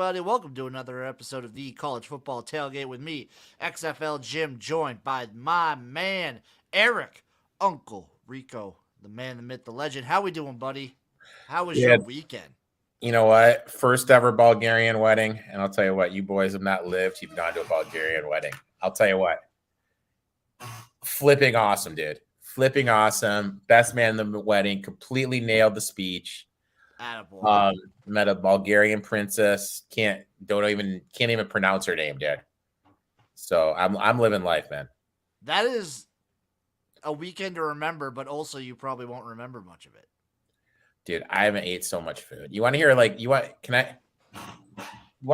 everybody? Welcome to another episode of the College Football Tailgate with me, XFL Jim, joined by my man, Eric, Uncle Rico, the man, the myth, the legend. How we doing, buddy? How was Yeah, your weekend? you know what? First ever Bulgarian wedding. And I'll tell you what, you boys have not lived. You've gone to a Bulgarian wedding. I'll tell you what, flipping awesome, dude. Flipping awesome. Best man in the wedding. Completely nailed the speech. Attaboy. Met a Bulgarian princess. Can't even pronounce her name, dude. So I'm living life, man. That is a weekend to remember, but also you probably won't remember much of it. Dude, I haven't ate so much food. You want to hear you want to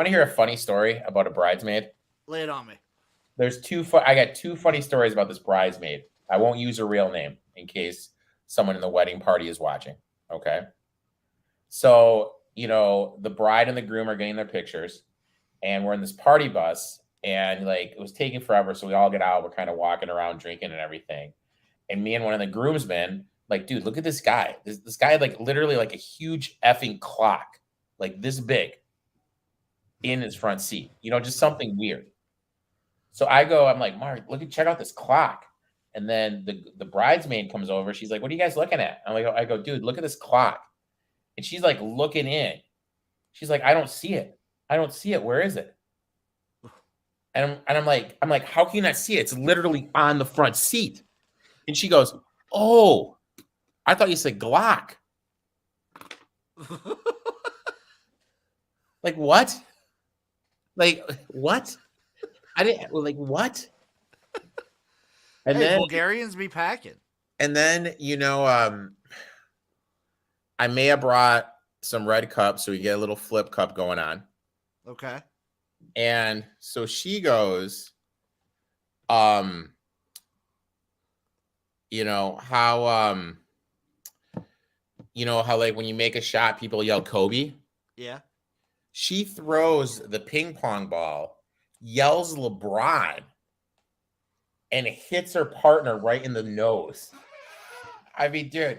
hear a funny story about a bridesmaid? Lay it on me. I got two funny stories about this bridesmaid. I won't use her real name in case someone in the wedding party is watching. Okay. So, the bride and the groom are getting their pictures, and we're in this party bus, and it was taking forever. So we all get out. We're kind of walking around drinking and everything. And me and one of the groomsmen, dude, look at this guy. This guy had literally a huge effing clock, this big in his front seat, just something weird. So I'm like, Mark, check out this clock. And then the bridesmaid comes over. She's like, what are you guys looking at? I go, dude, look at this clock. And she's looking in. She's like, I don't see it. I don't see it. Where is it? And I'm like, how can you not see it? It's literally on the front seat. And she goes, oh, I thought you said Glock. What? What? I didn't what? And hey, then Bulgarians be packing. And then I may have brought some red cups so we get a little flip cup going on. Okay. And so she goes, how when you make a shot, people yell Kobe. Yeah. She throws the ping pong ball, yells LeBron, and it hits her partner right in the nose. I mean, dude,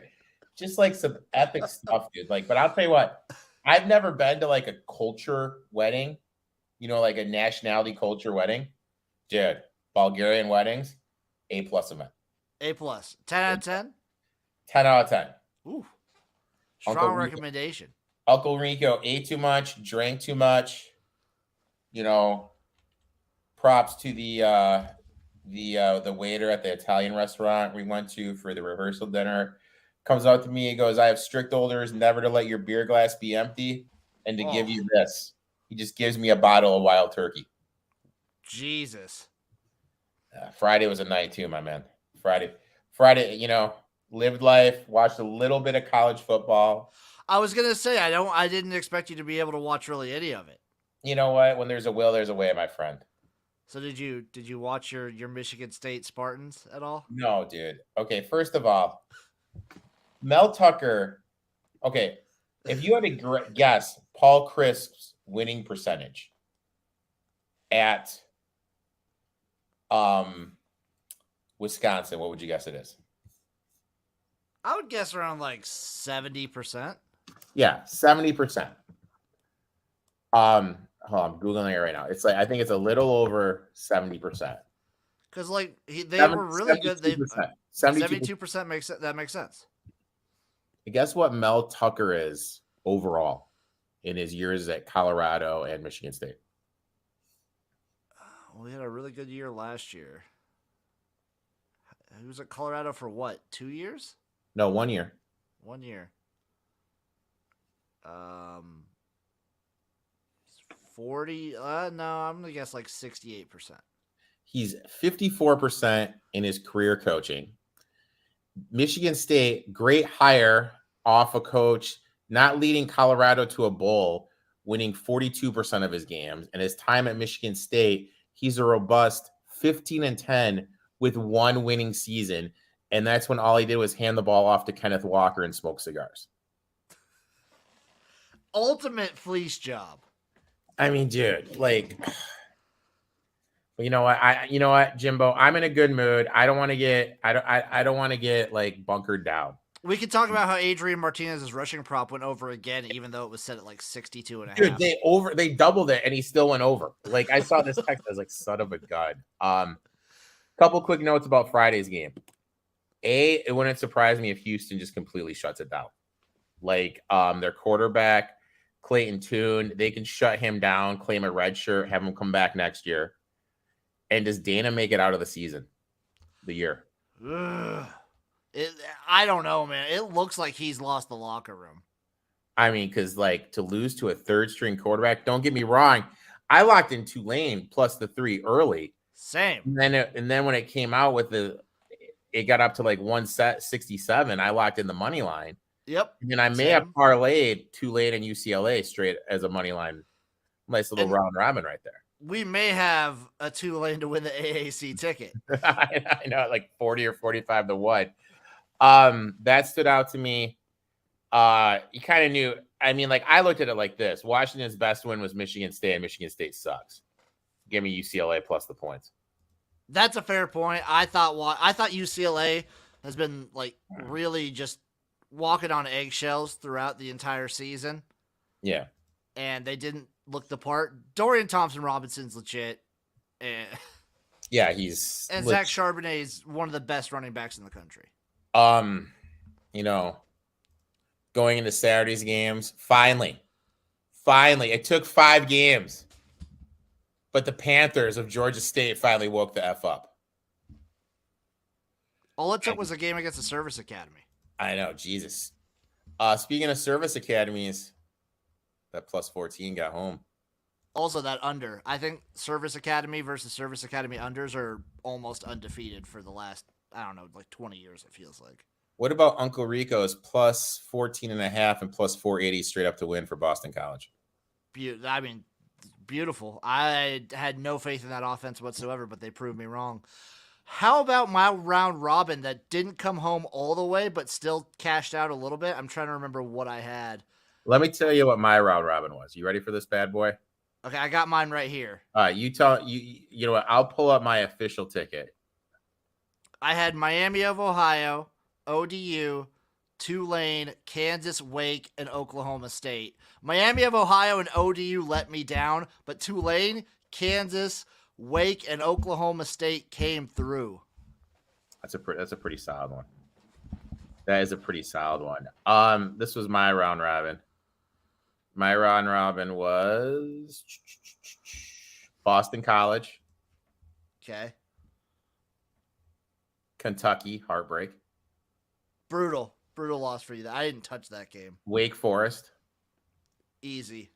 just some epic stuff, dude. But I'll tell you what, I've never been to a culture wedding, a nationality culture wedding. Dude, Bulgarian weddings, A+ event. A+. 10 out of 10? 10 out of 10. Ooh. Strong recommendation. Uncle Rico ate too much, drank too much. Props to the waiter at the Italian restaurant we went to for the rehearsal dinner. Comes up to me and goes, I have strict orders never to let your beer glass be empty and to give you this. He just gives me a bottle of wild turkey. Jesus. Friday was a night too, my man. Friday, lived life, watched a little bit of college football. I was going to say, I didn't expect you to be able to watch really any of it. You know what? When there's a will, there's a way, my friend. So did you watch your Michigan State Spartans at all? No, dude. Okay, first of all, Mel Tucker. Okay, if you had to guess Paul Crisp's winning percentage at Wisconsin, what would you guess it is? I would guess around 70%. Yeah, 70%. I'm Googling it right now. It's I think it's a little over 70%. Because they were really good. 72% makes sense. Guess what Mel Tucker is overall in his years at Colorado and Michigan State? Well, he had a really good year last year. He was at Colorado for what? 2 years? No, 1 year. 1 year. 40. No, I'm gonna guess 68%. He's 54% in his career coaching. Michigan State, great hire off a coach, not leading Colorado to a bowl, winning 42% of his games. And his time at Michigan State, he's a robust 15-10 with one winning season. And that's when all he did was hand the ball off to Kenneth Walker and smoke cigars. Ultimate fleece job. I mean, dude, you know what, Jimbo, I'm in a good mood. I don't want to get bunkered down. We could talk about how Adrian Martinez's rushing prop went over again, even though it was set at like 62 and a Dude, half. they doubled it and he still went over. Like I saw this text, I was like, son of a gun. Couple quick notes about Friday's game. It wouldn't surprise me if Houston just completely shuts it down. Like their quarterback, Clayton Tune, they can shut him down, claim a red shirt, have him come back next year. And does Dana make it out of the year? I don't know, man. It looks like he's lost the locker room. I mean, because like to lose to a third string quarterback, don't get me wrong. I locked in Tulane plus the 3 early. Same. And then when it came out with it got up to like 167. I locked in the money line. Yep. And I may have parlayed Tulane and UCLA straight as a money line. Nice little round robin right there. We may have a Tulane to win the AAC ticket. I know, like 40 or 45 to 1. That stood out to me. You kind of knew. I mean, like I looked at it like this: Washington's best win was Michigan State, and Michigan State sucks. Give me UCLA plus the points. That's a fair point. I thought UCLA has been like really just walking on eggshells throughout the entire season. Yeah, and they didn't look the part. Dorian Thompson-Robinson's legit. Yeah, he's and Zach Charbonnet is one of the best running backs in the country. You know, going into Saturday's games, finally, it took 5 games, but the Panthers of Georgia State finally woke the F up. All it took was a game against the Service Academy. I know, Jesus. Speaking of Service Academies, that plus 14 got home. Also, that under. I think Service Academy versus Service Academy unders are almost undefeated for the last, I don't know, like 20 years, it feels like. What about Uncle Rico's plus 14.5 and plus 480 straight up to win for Boston College? I mean, beautiful. I had no faith in that offense whatsoever, but they proved me wrong. How about my round robin that didn't come home all the way, but still cashed out a little bit? I'm trying to remember what I had. Let me tell you what my round robin was. You ready for this bad boy? Okay, I got mine right here. All right, you know what? I'll pull up my official ticket. I had Miami of Ohio, ODU, Tulane, Kansas, Wake, and Oklahoma State. Miami of Ohio and ODU let me down, but Tulane, Kansas, Wake, and Oklahoma State came through. That's a pretty solid one. That is a pretty solid one. This was my round robin. My round robin was Boston College. Okay. Kentucky, heartbreak. Brutal loss for you. I didn't touch that game. Wake Forest. Easy.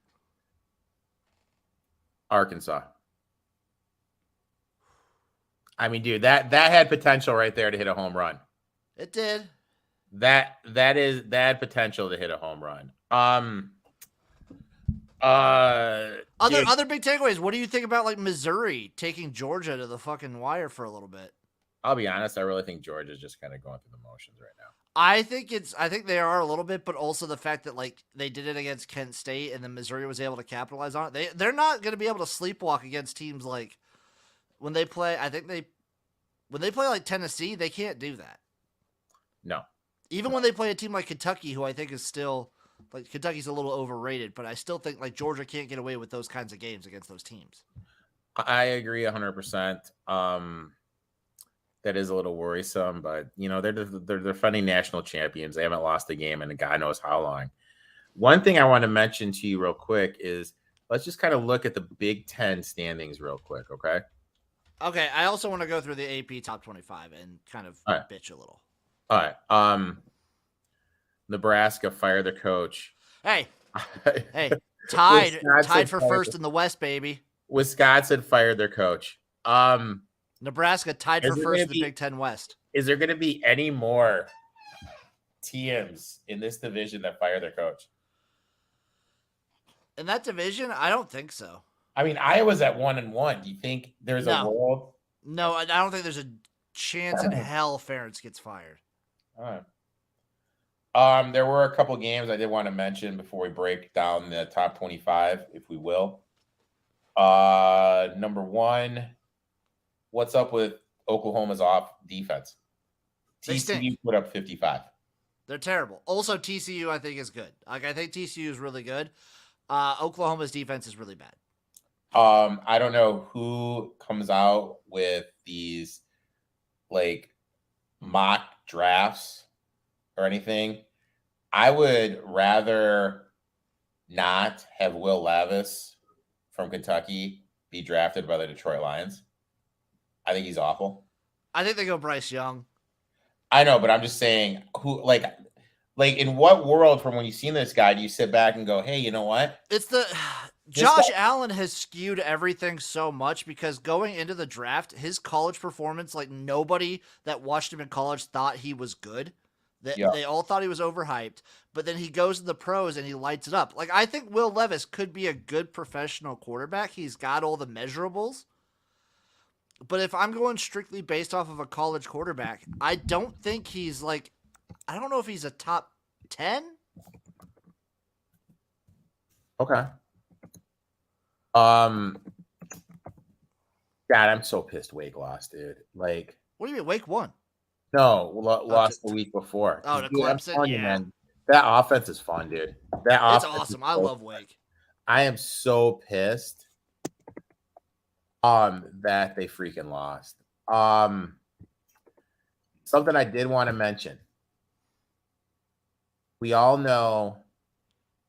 Arkansas. I mean, dude, that had potential right there to hit a home run. It did. That had potential to hit a home run. Other big takeaways. What do you think about like Missouri taking Georgia to the fucking wire for a little bit? I'll be honest, I really think Georgia's just kind of going through the motions right now. I think they are a little bit, but also the fact that like they did it against Kent State and then Missouri was able to capitalize on it. They're not going to be able to sleepwalk against teams like when they play. When they play like Tennessee, they can't do that. No. Even when they play a team like Kentucky, who I think is still like Kentucky's a little overrated, but I still think like Georgia can't get away with those kinds of games against those teams. I agree 100%. That is a little worrisome, but you know they're defending national champions. They haven't lost a game in God knows how long. One thing I want to mention to you real quick is let's just kind of look at the Big Ten standings real quick, okay? Okay, I also want to go through the AP top 25 and kind of bitch a little. All right. Nebraska fired their coach. Hey, tied for first in the West, baby. Wisconsin fired their coach. Nebraska tied for first in the Big Ten West. Is there going to be any more teams in this division that fire their coach? In that division, I don't think so. I mean, Iowa's at 1-1. Do you think there's a world? No, I don't think there's a chance in hell Ferentz gets fired. All right. There were a couple games I did want to mention before we break down the top 25, if we will. Number one, what's up with Oklahoma's off defense? TCU put up 55. They're terrible. Also, TCU I think is good. Like I think TCU is really good. Oklahoma's defense is really bad. I don't know who comes out with these like mock drafts or anything. I would rather not have Will Levis from Kentucky be drafted by the Detroit Lions. I think he's awful. I think they go Bryce Young. I know, but I'm just saying who like in what world from when you've seen this guy do you sit back and go, hey, you know what? It's the Josh Allen has skewed everything so much because going into the draft, his college performance, like nobody that watched him in college thought he was good. They all thought he was overhyped, but then he goes to the pros and he lights it up. Like I think Will Levis could be a good professional quarterback. He's got all the measurables. But if I'm going strictly based off of a college quarterback, I don't think he's like I don't know if he's a top 10. Okay. God, I'm so pissed Wake lost, dude. Like, what do you mean Wake won? No, lost the week before. Oh, to Clemson, yeah. Man, that offense is fun, dude. It's awesome. I love Wake. I am so pissed that they freaking lost. Something I did want to mention. We all know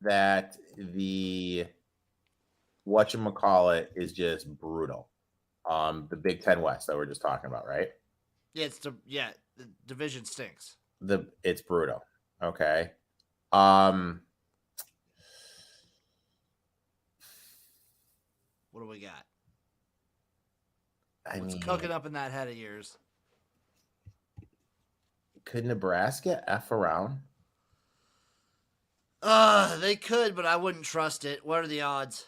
that the whatchamacallit is just brutal. The Big Ten West that we're just talking about, right? Yeah, the division stinks. It's brutal. Okay. What do we got? What's cooking up in that head of yours? Could Nebraska F around? They could, but I wouldn't trust it. What are the odds?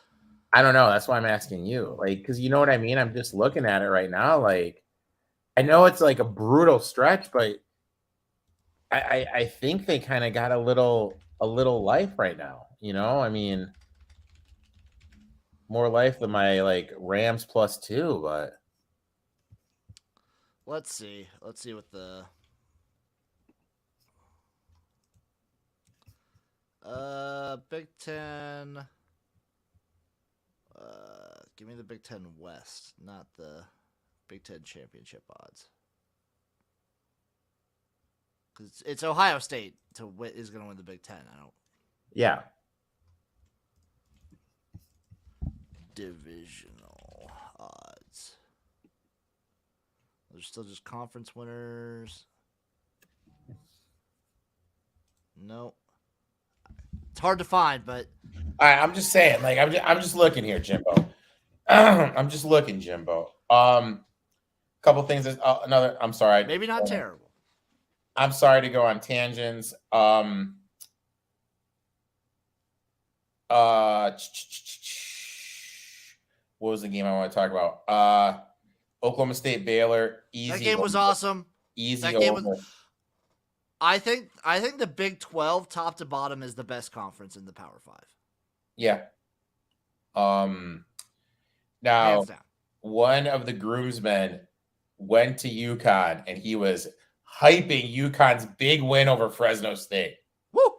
I don't know. That's why I'm asking you. Like, because you know what I mean? I'm just looking at it right now. Like, I know it's like a brutal stretch, but I think they kind of got a little life right now. You know, I mean, more life than my like Rams +2, but let's see what the Big Ten. Give me the Big Ten West, not the Big Ten championship odds. Because it's Ohio State is going to win the Big Ten. Yeah. Divisional odds. There's still just conference winners. Nope. It's hard to find, but all right, I'm just saying, like, I'm just looking here, Jimbo. I'm just looking, Jimbo. Couple things. I'm sorry. Maybe not terrible. I'm sorry to go on tangents. What was the game I want to talk about? Oklahoma State Baylor. Easy. That game was awesome. Easy. That game was. I think the Big 12 top to bottom is the best conference in the Power 5. Yeah. Now, one of the groomsmen went to UConn, and he was hyping UConn's big win over Fresno State. Woo!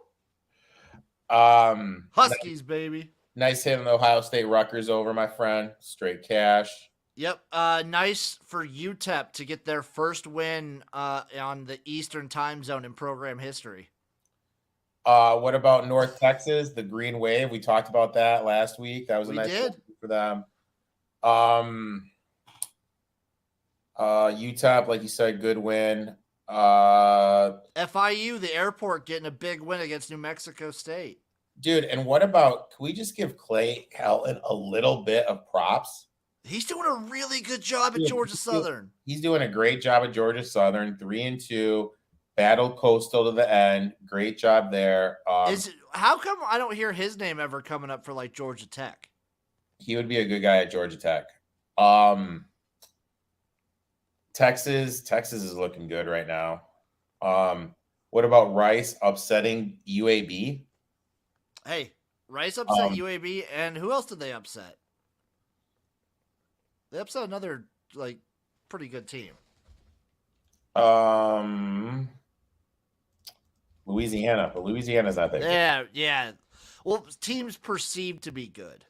Huskies, baby. Nice hit on the Ohio State Rutgers over, my friend. Straight cash. Yep. Nice for UTEP to get their first win on the Eastern time zone in program history. What about North Texas, the Green Wave? We talked about that last week. That was a nice win for them. UTEP, like you said, good win. FIU, the airport, getting a big win against New Mexico State. Dude, and what about, can we just give Clay Helton a little bit of props? He's doing a really good job at Georgia Southern. He's doing a great job at Georgia Southern. 3-2, battled Coastal to the end. Great job there. How come I don't hear his name ever coming up for like Georgia Tech? He would be a good guy at Georgia Tech. Texas is looking good right now. What about Rice upsetting UAB? Hey, Rice upset UAB, and who else did they upset? They upset another like pretty good team. Louisiana, but Louisiana's not that good. Yeah. Well, teams perceived to be good.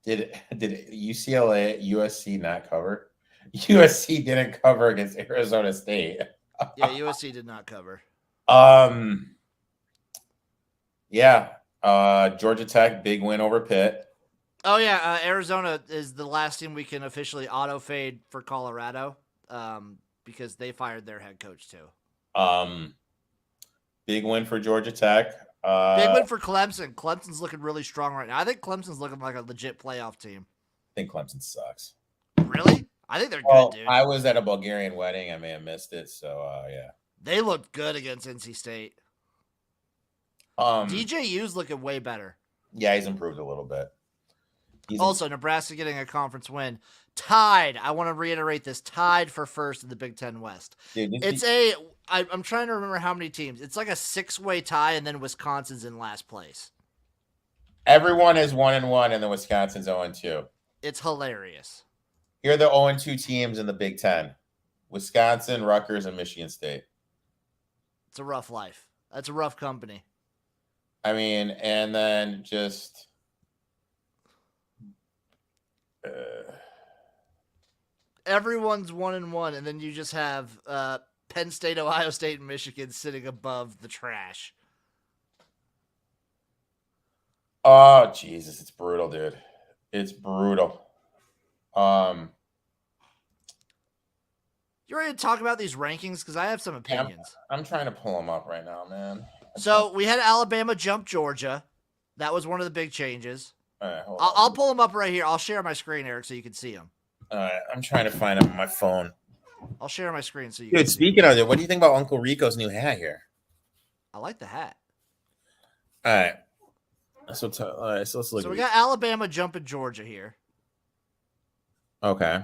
Did UCLA USC not cover? USC didn't cover against Arizona State. Yeah, USC did not cover. Yeah. Georgia Tech, big win over Pitt. Oh yeah, Arizona is the last team we can officially auto fade for Colorado, because they fired their head coach too. Big win for Georgia Tech. Big win for Clemson. Clemson's looking really strong right now. I think Clemson's looking like a legit playoff team. I think Clemson sucks. Really? I think they're Well, good, dude. I was at a Bulgarian wedding. I may have missed it. So, yeah. They looked good against NC State. DJU's looking way better. Yeah, he's improved a little bit. Also, Nebraska getting a conference win. Tied. I want to reiterate this. Tied for first in the Big Ten West. Dude, I'm trying to remember how many teams. It's like a 6-way tie, and then Wisconsin's in last place. Everyone is 1-1, and then Wisconsin's 0-2. It's hilarious. Here are the 0-2 teams in the Big Ten: Wisconsin, Rutgers, and Michigan State. It's a rough life. That's a rough company. I mean, and then just everyone's 1-1, and then you just have Penn State, Ohio State, and Michigan sitting above the trash. Oh Jesus, it's brutal, dude. It's brutal. You ready to talk about these rankings? Because I have some opinions. I'm trying to pull them up right now, man. So we had Alabama jump Georgia. That was one of the big changes. All right, I'll pull them up right here. I'll share my screen, Eric, so you can see them. All right, I'm trying to find them on my phone. I'll share my screen so you can see. Dude, speaking of it, what do you think about Uncle Rico's new hat here? I like the hat. All right. So let's look. So we got Alabama jumping Georgia here. Okay.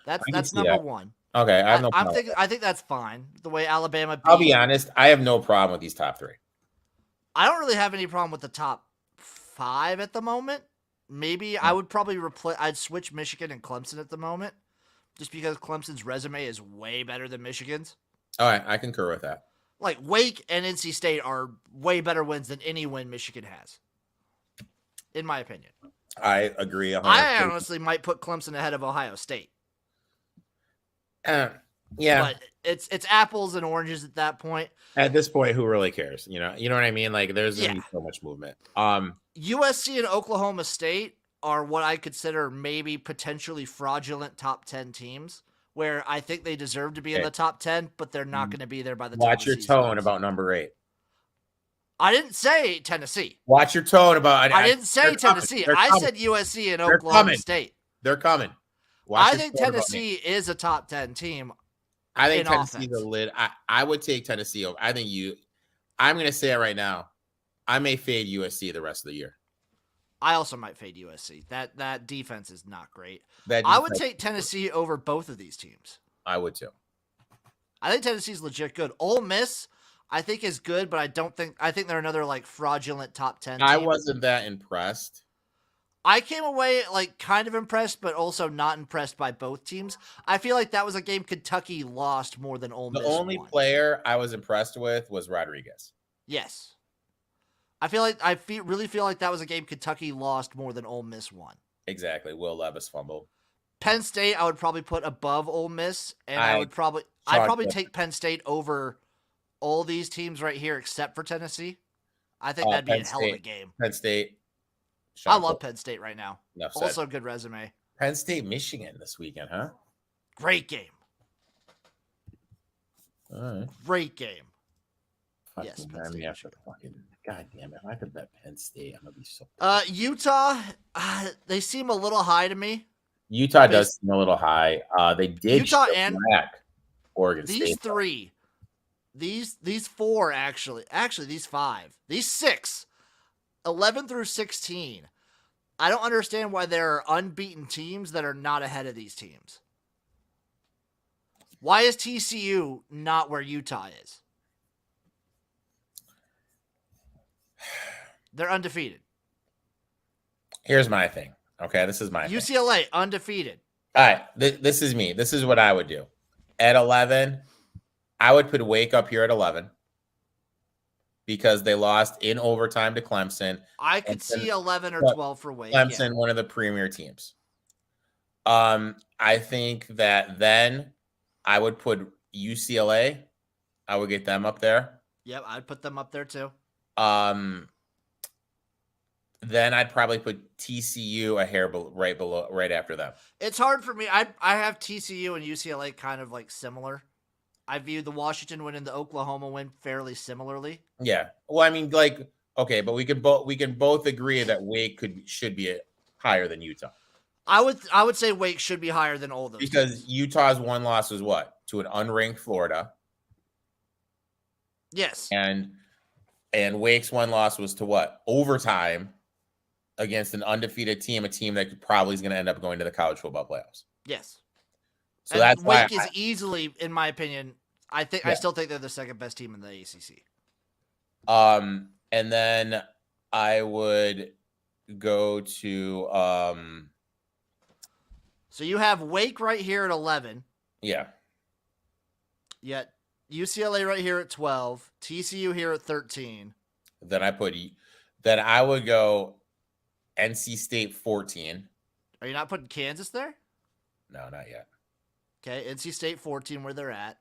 That's number one. Okay, I have no problem. I think that's fine. The way Alabama I'll be honest, I have no problem with these top three. I don't really have any problem with the top 5 at the moment. Maybe I would probably I'd switch Michigan and Clemson at the moment, just because Clemson's resume is way better than Michigan's. All right, I concur with that. Like Wake and NC State are way better wins than any win Michigan has, in my opinion. I agree. 100%. I honestly might put Clemson ahead of Ohio State. Yeah, but it's apples and oranges at that point. At this point, who really cares? You know what I mean? Like, there's gonna be so much movement. USC and Oklahoma State are what I consider maybe potentially fraudulent top 10 teams, where I think they deserve to be in the top 10, but they're not going to be there by the time. Watch your tone about number 8. I didn't say Tennessee. Watch your tone about. I didn't say Tennessee. I said USC and Oklahoma State. They're coming. I think Tennessee is a top 10 team. I think Tennessee's a lid. I would take Tennessee over. I'm going to say it right now. I may fade USC the rest of the year. I also might fade USC. That defense is not great. I would take Tennessee over both of these teams. I would too. I think Tennessee's legit good. Ole Miss, I think, is good, but I think they're another like fraudulent top 10 team. I wasn't that impressed. I came away like kind of impressed, but also not impressed by both teams. I feel like that was a game Kentucky lost more than Ole Miss. The only player I was impressed with was Rodriguez. Yes. I really feel like that was a game Kentucky lost more than Ole Miss won. Exactly. Will Levis fumbled. Penn State I would probably put above Ole Miss, and I'd probably take Penn State over all these teams right here except for Tennessee. I think that'd be a hell of a game. Penn State. I love Penn State right now. Also a good resume. Penn State, Michigan this weekend, huh? Great game. All right. Great game. Yes, Penn State. God damn it. If I could bet Penn State, I'm going to be so Utah, they seem a little high to me. Utah does seem a little high. They did Utah and Oregon State. These 3. These 4 actually these 5. These 6. 11 through 16. I don't understand why there are unbeaten teams that are not ahead of these teams. Why is TCU not where Utah is? They're undefeated. Here's my thing. Okay, this is my UCLA, undefeated. All right, this is me. This is what I would do. At 11, I would put Wake up here at 11 because they lost in overtime to Clemson. I could see 11 or 12 for Wake. Clemson, one of the premier teams. I think that then I would put UCLA. I would get them up there. Yep, I'd put them up there too. Then I'd probably put TCU a hair right after them. It's hard for me. I have TCU and UCLA kind of like similar. I view the Washington win and the Oklahoma win fairly similarly. Yeah. Well, I mean, like, okay, but we can both agree that Wake should be higher than Utah. I would say Wake should be higher than all those because teams. Utah's one loss was what? To an unranked Florida. Yes. And Wake's one loss was to what? Overtime against an undefeated team, a team that probably is going to end up going to the college football playoffs. Yes. So and that's Wake is easily, in my opinion, I still think they're the second best team in the ACC. And then I would go to So you have Wake right here at 11. Yeah. Yet UCLA right here at 12, TCU here at 13. Then I would go NC State 14. Are you not putting Kansas there? No, not yet. Okay, NC State 14 where they're at.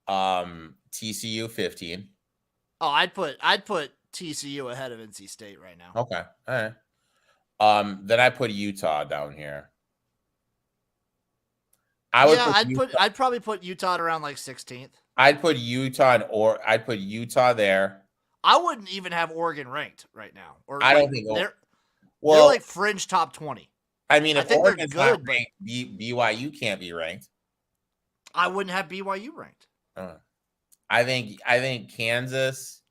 TCU 15. Oh, I'd put TCU ahead of NC State right now. Okay. All right. Then I put Utah down here. I'd probably put Utah at around like 16th. I'd put Utah there. I wouldn't even have Oregon ranked right now. Or I don't think they're like fringe top 20. I mean, if Oregon's they're good, not ranked, BYU can't be ranked. I wouldn't have BYU ranked. I think Kansas.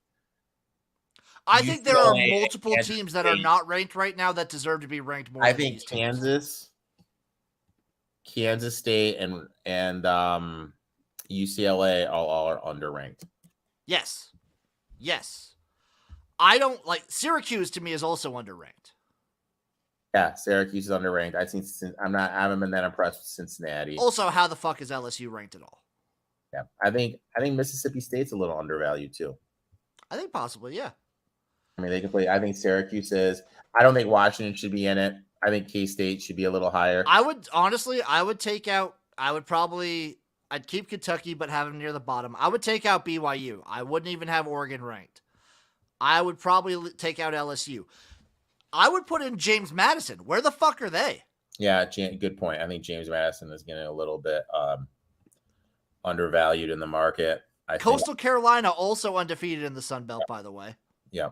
I think there are multiple teams that are not ranked right now that deserve to be ranked more. I think Kansas State and UCLA all are underranked. Yes. I don't like Syracuse. To me, is also underranked. Yeah, Syracuse is underranked. I haven't been that impressed with Cincinnati. Also, how the fuck is LSU ranked at all? Yeah, I think Mississippi State's a little undervalued too. I think possibly, yeah. I mean, they can play. I think Syracuse is. I don't think Washington should be in it. I think K-State should be a little higher. I'd keep Kentucky, but have them near the bottom. I would take out BYU. I wouldn't even have Oregon ranked. I would probably take out LSU. I would put in James Madison. Where the fuck are they? Yeah, good point. I think James Madison is getting a little bit undervalued in the market. Coastal Carolina also undefeated in the Sun Belt, by the way. Yeah.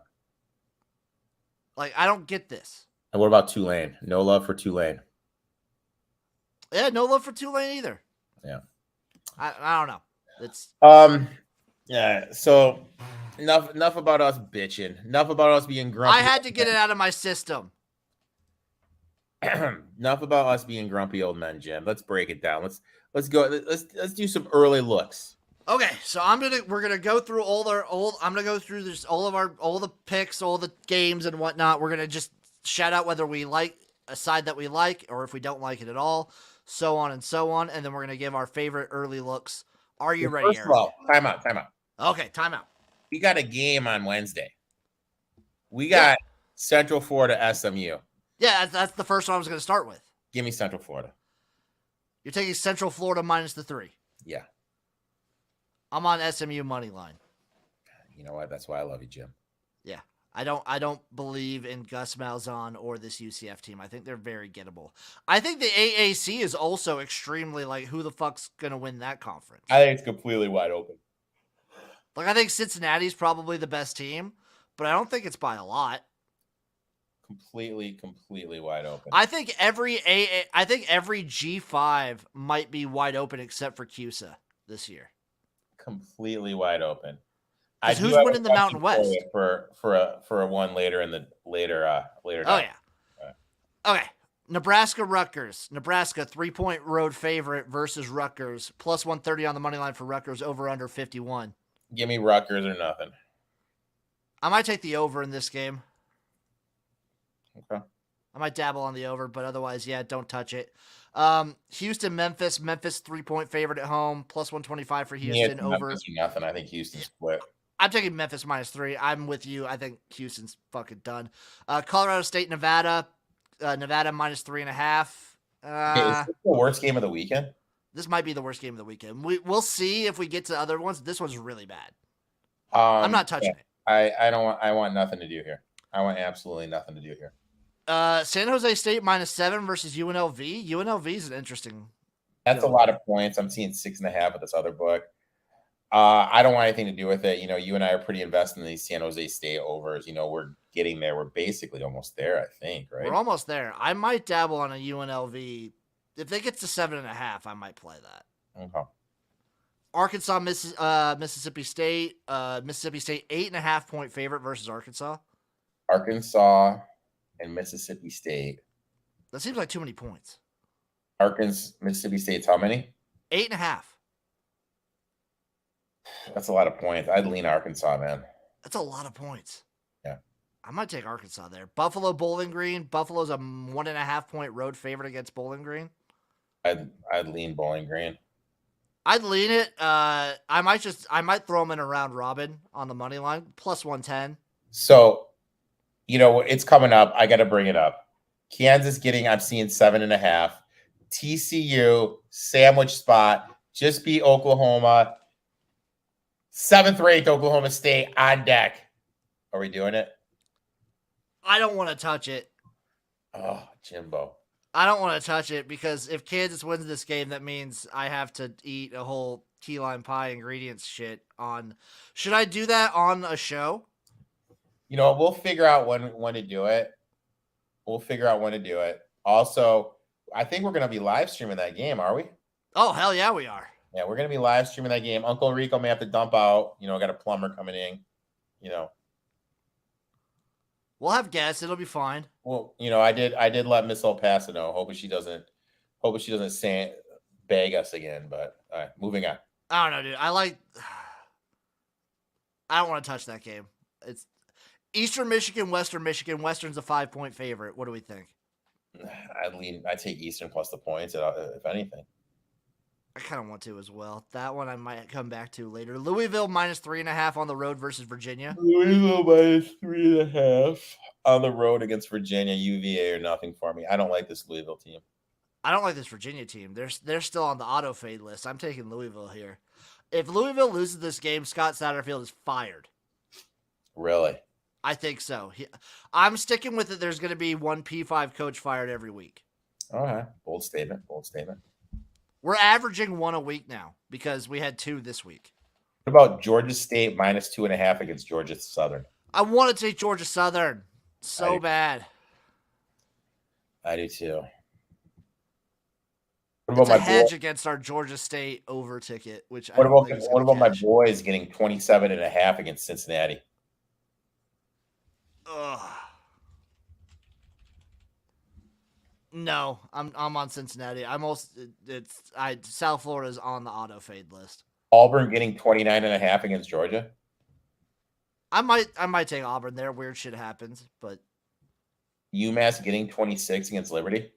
Like, I don't get this. And what about Tulane? No love for Tulane. Yeah, no love for Tulane either. Yeah. I don't know. It's yeah. So enough about us bitching. Enough about us being grumpy. I had to get it out of my system. Enough about us being grumpy old men, Jim. Let's break it down. Let's go. Let's do some early looks. Okay, so we're gonna go through all the picks, all the games and whatnot. We're gonna just shout out whether we like a side that we like or if we don't like it at all, so on and so on, and then we're gonna give our favorite early looks. Are you ready, Eric? First of all, time out. Okay, time out. We got a game on Wednesday. We got Central Florida SMU. Yeah, that's the first one I was gonna start with. Give me Central Florida. You're taking Central Florida minus the 3. Yeah. I'm on SMU money line. You know what? That's why I love you, Jim. Yeah. I don't believe in Gus Malzahn or this UCF team. I think they're very gettable. I think the AAC is also extremely like, who the fuck's going to win that conference? I think it's completely wide open. Like, I think Cincinnati's probably the best team, but I don't think it's by a lot. Completely wide open. I think every G5 might be wide open except for CUSA this year. Completely wide open. Who's winning the Mountain West for a one later in the later? Oh yeah. Right. Okay. Nebraska Rutgers. Nebraska 3-point road favorite versus Rutgers plus 130 on the money line for Rutgers over under 51. Give me Rutgers or nothing. I might take the over in this game. Okay. I might dabble on the over, but otherwise, yeah, don't touch it. Houston, Memphis. Memphis 3-point favorite at home. Plus 125 for Yeah, Houston it's over. Memphis or nothing. I think Houston split. I'm taking Memphis -3. I'm with you. I think Houston's fucking done. Colorado State, Nevada. Nevada -3.5. Okay, is this the worst game of the weekend? This might be the worst game of the weekend. We'll see if we get to other ones. This one's really bad. I'm not touching it. I don't want. I want nothing to do here. I want absolutely nothing to do here. San Jose State -7 versus UNLV. UNLV is an interesting. That's a lot of points. I'm seeing 6.5 with this other book. I don't want anything to do with it. You and I are pretty invested in these San Jose State overs. We're getting there. We're basically almost there, I think, right? We're almost there. I might dabble on a UNLV. If they get to 7.5, I might play that. Okay. Arkansas, Mississippi State. Mississippi State 8.5-point favorite versus Arkansas. Arkansas and Mississippi State. That seems like too many points. Mississippi State's how many? 8.5. That's a lot of points. I'd lean Arkansas, man. That's a lot of points. Yeah. I might take Arkansas there. Buffalo, Bowling Green. Buffalo's a 1.5-point road favorite against Bowling Green. I'd lean Bowling Green. I'd lean it. I might throw them in a round robin on the money line, plus 110. So, it's coming up. I got to bring it up. Kansas I'm seeing 7.5. TCU, sandwich spot, just beat Oklahoma. 7th ranked Oklahoma State on deck. Are we doing it? I don't want to touch it. Oh, Jimbo. I don't want to touch it because if Kansas wins this game, that means I have to eat a whole key lime pie ingredients shit on. Should I do that on a show? We'll figure out when to do it. Also, I think we're going to be live streaming that game, are we? Oh, hell yeah, we are. Yeah, we're going to be live streaming that game. Uncle Rico may have to dump out. Got a plumber coming in. We'll have guests. It'll be fine. Well, I did let Miss El Paso know. Hoping she doesn't bag us again. But all right, moving on. I don't know, dude. I don't want to touch that game. It's Eastern Michigan, Western Michigan. Western's a 5-point favorite. What do we think? I take Eastern plus the points, if anything. I kind of want to as well. That one I might come back to later. Louisville -3.5 on the road versus Virginia. Louisville -3.5 on the road against Virginia. UVA or nothing for me. I don't like this Louisville team. I don't like this Virginia team. They're still on the auto fade list. I'm taking Louisville here. If Louisville loses this game, Scott Satterfield is fired. Really? I think so. I'm sticking with it. There's going to be one P5 coach fired every week. All right. Bold statement. We're averaging one a week now because we had 2 this week. What about Georgia State -2.5 against Georgia Southern? I want to take Georgia Southern so bad. I do too. It's a hedge against our Georgia State over ticket, which what about my boys getting 27.5 against Cincinnati? Ugh. No, I'm on Cincinnati. South Florida's on the auto fade list. Auburn getting 29.5 against Georgia. I might take Auburn there. Weird shit happens, but UMass getting 26 against Liberty.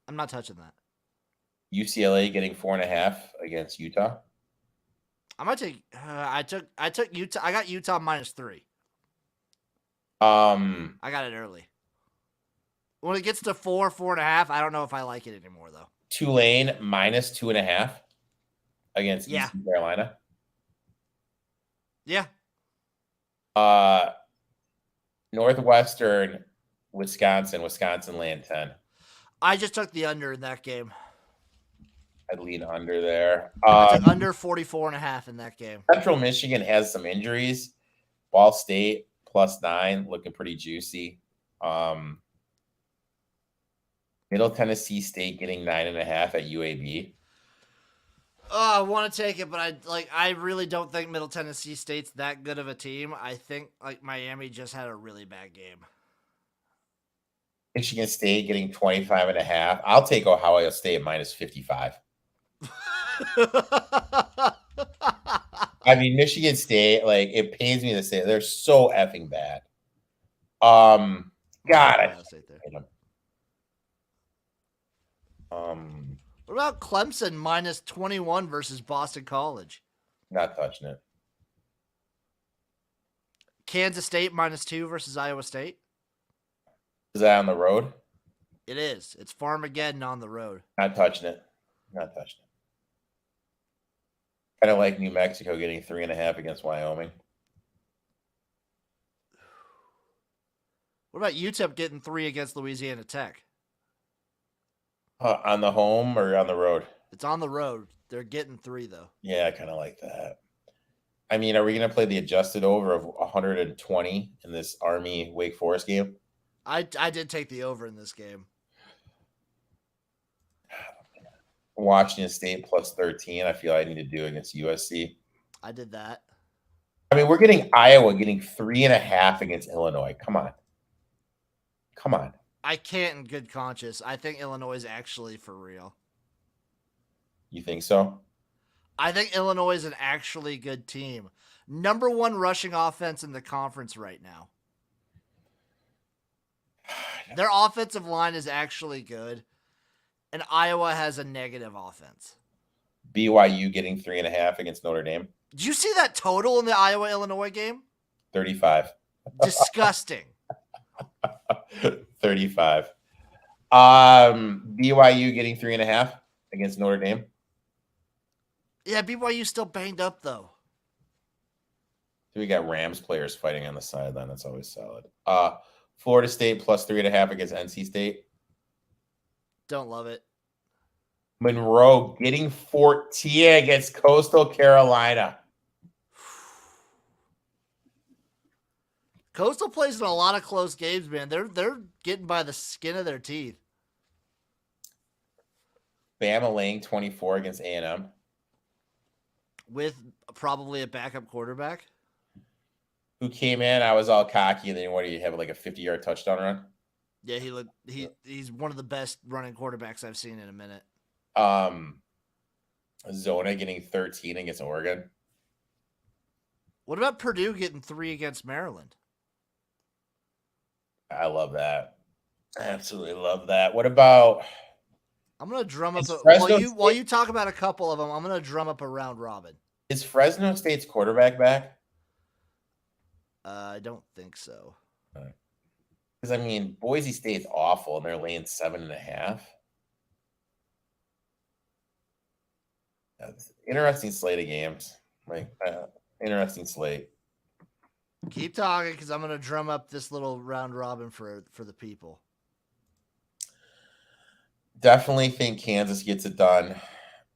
I'm not touching that. UCLA getting 4.5 against Utah. I might take. I took Utah. I got Utah -3. I got it early. When it gets to 4.5, I don't know if I like it anymore though. Tulane -2.5 against Eastern Carolina. Yeah. Northwestern, Wisconsin laying 10. I just took the under in that game. I'd lean under there. I took under 44.5 in that game. Central Michigan has some injuries. Ball State +9, looking pretty juicy. Middle Tennessee State getting 9.5 at UAB. Oh, I want to take it, but I really don't think Middle Tennessee State's that good of a team. I think Miami just had a really bad game. Michigan State getting 25.5. I'll take Ohio State -55. I mean, Michigan State, it pains me to say they're so effing bad. God, I hate them. What about Clemson minus 21 versus Boston College? Not touching it. Kansas State minus 2 versus Iowa State? Is that on the road? It is. It's Farmageddon on the road. Not touching it. Not touching it. Kind of like New Mexico getting 3.5 against Wyoming. What about UTEP getting 3 against Louisiana Tech? On the home or on the road? It's on the road. They're getting 3, though. Yeah, I kind of like that. I mean, are we going to play the adjusted over of 120 in this Army Wake Forest game? I did take the over in this game. Washington State plus 13. I feel I need to do against USC. I did that. I mean, we're getting Iowa getting 3.5 against Illinois. Come on. Come on. I can't in good conscience. I think Illinois is actually for real. You think so? I think Illinois is an actually good team. Number 1 rushing offense in the conference right now. Their offensive line is actually good, and Iowa has a negative offense. BYU getting 3.5 against Notre Dame. Did you see that total in the Iowa-Illinois game? 35. Disgusting. 35. BYU getting 3.5 against Notre Dame. Yeah, BYU's still banged up, though. We got Rams players fighting on the sideline. That's always solid. Florida State plus 3.5 against NC State. Don't love it. Monroe getting 14 against Coastal Carolina. Coastal plays in a lot of close games, man. They're getting by the skin of their teeth. Bama laying 24 against A&M. With probably a backup quarterback. Who came in, I was all cocky, and then what do you have, like a 50-yard touchdown run? Yeah, he's one of the best running quarterbacks I've seen in a minute. Zona getting 13 against Oregon. What about Purdue getting 3 against Maryland? I love that. I absolutely love that. What about... I'm going to drum up... While you talk about a couple of them, I'm going to drum up a round robin. Is Fresno State's quarterback back? I don't think so. Because, I mean, Boise State's awful, and they're laying 7.5. Interesting slate of games. Interesting slate. Keep talking, because I'm going to drum up this little round robin for the people. Definitely think Kansas gets it done.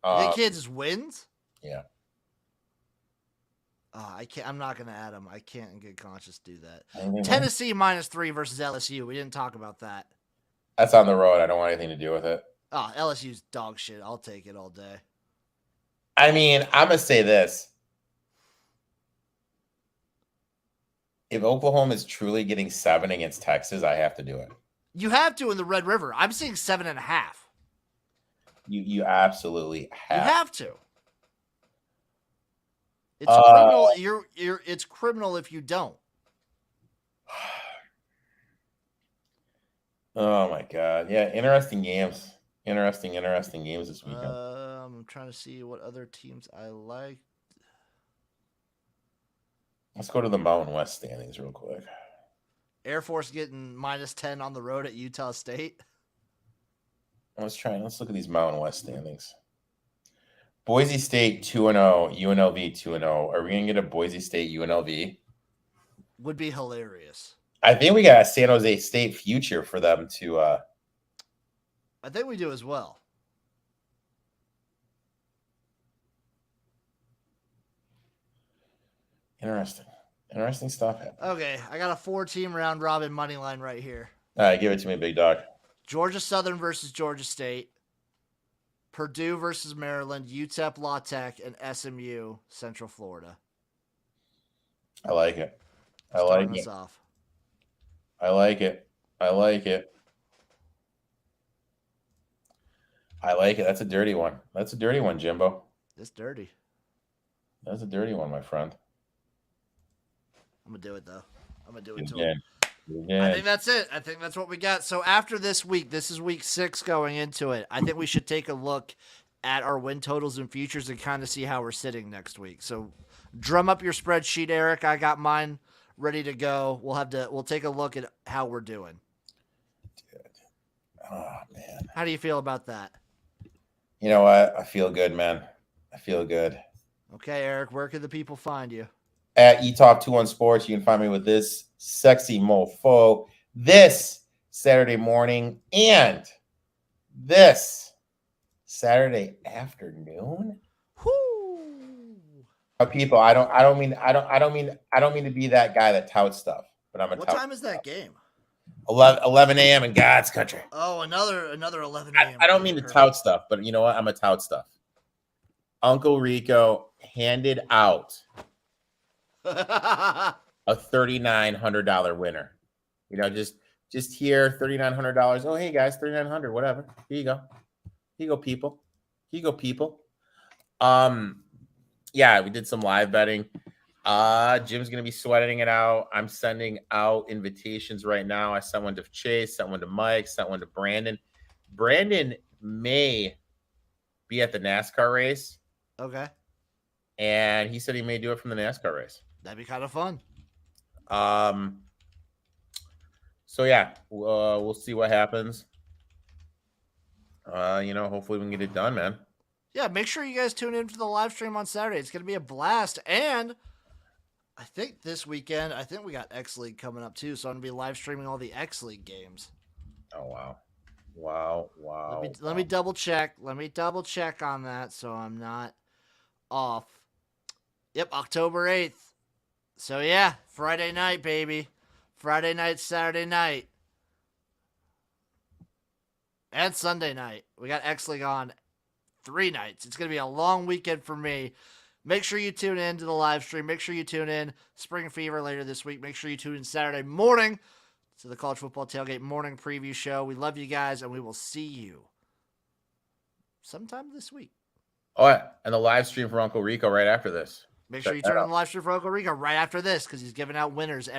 You think Kansas wins? Yeah. I can't. I'm not going to add them. I can't in good conscience do that. Tennessee minus 3 versus LSU. We didn't talk about that. That's on the road. I don't want anything to do with it. Oh, LSU's dog shit. I'll take it all day. I mean, I'm going to say this. If Oklahoma is truly getting 7 against Texas, I have to do it. You have to in the Red River. I'm seeing 7.5. You absolutely have. You have to. It's criminal. It's criminal if you don't. Oh my god! Yeah, interesting games. Interesting games this weekend. I'm trying to see what other teams I like. Let's go to the Mountain West standings real quick. Air Force getting minus 10 on the road at Utah State. Let's look at these Mountain West standings. Boise State 2-0, UNLV 2-0. Are we gonna get a Boise State UNLV? Would be hilarious. I think we got a San Jose State future for them to. I think we do as well. Interesting stuff happening. Okay, I got a 4-team round robin money line right here. All right, give it to me, big dog. Georgia Southern versus Georgia State. Purdue versus Maryland, UTEP La Tech, and SMU Central Florida. I like it. I like like it. I like it. I like it. I like it. That's a dirty one. That's a dirty one, Jimbo. It's dirty. That's a dirty one, my friend. I'm going to do it, though. I'm going to do it Good to man. him. I think that's it. I think that's what we got. So after this week, this is week 6 going into it. I think we should take a look at our win totals and futures and kind of see how we're sitting next week. So drum up your spreadsheet, Eric. I got mine ready to go. We'll take a look at how we're doing. Dude. Oh man. How do you feel about that? You know what? I feel good, man. I feel good. Okay, Eric, where can the people find you? At eTalk21 Sports, you can find me with this sexy mofo this Saturday morning and this Saturday afternoon. Whoo! People, I don't mean to be that guy that touts stuff, but I'm a. What time is that game? 11 a.m. in God's country. Oh, another 11 a.m. I don't mean to tout stuff, but you know what? I'm a tout stuff. Uncle Rico handed out a $3,900 winner. You know, just here, $3,900. Oh, hey guys, $3,900, whatever. Here you go. Here you go, people. Here you go, people. Yeah, we did some live betting. Jim's gonna be sweating it out. I'm sending out invitations right now. I sent one to Chase, sent one to Mike, sent one to Brandon. Brandon may be at the NASCAR race. Okay. And he said he may do it from the NASCAR race. That'd be kind of fun. So yeah, we'll see what happens. You know, hopefully we can get it done, man. Yeah, make sure you guys tune in for the live stream on Saturday. It's going to be a blast. And I think this weekend, we got X League coming up too. So I'm going to be live streaming all the X League games. Oh, wow. Wow. Let me double check. Let me double check on that so I'm not off. Yep, October 8th. So yeah, Friday night, baby. Friday night, Saturday night. And Sunday night. We got X League on 3 nights. It's going to be a long weekend for me. Make sure you tune in to the live stream. Make sure you tune in Spring Fever later this week. Make sure you tune in Saturday morning to the College Football Tailgate morning preview show. We love you guys, and we will see you sometime this week. Oh, and the live stream for Uncle Rico right after this. Make sure you turn on the live stream for Uncle Rico right after this because he's giving out winners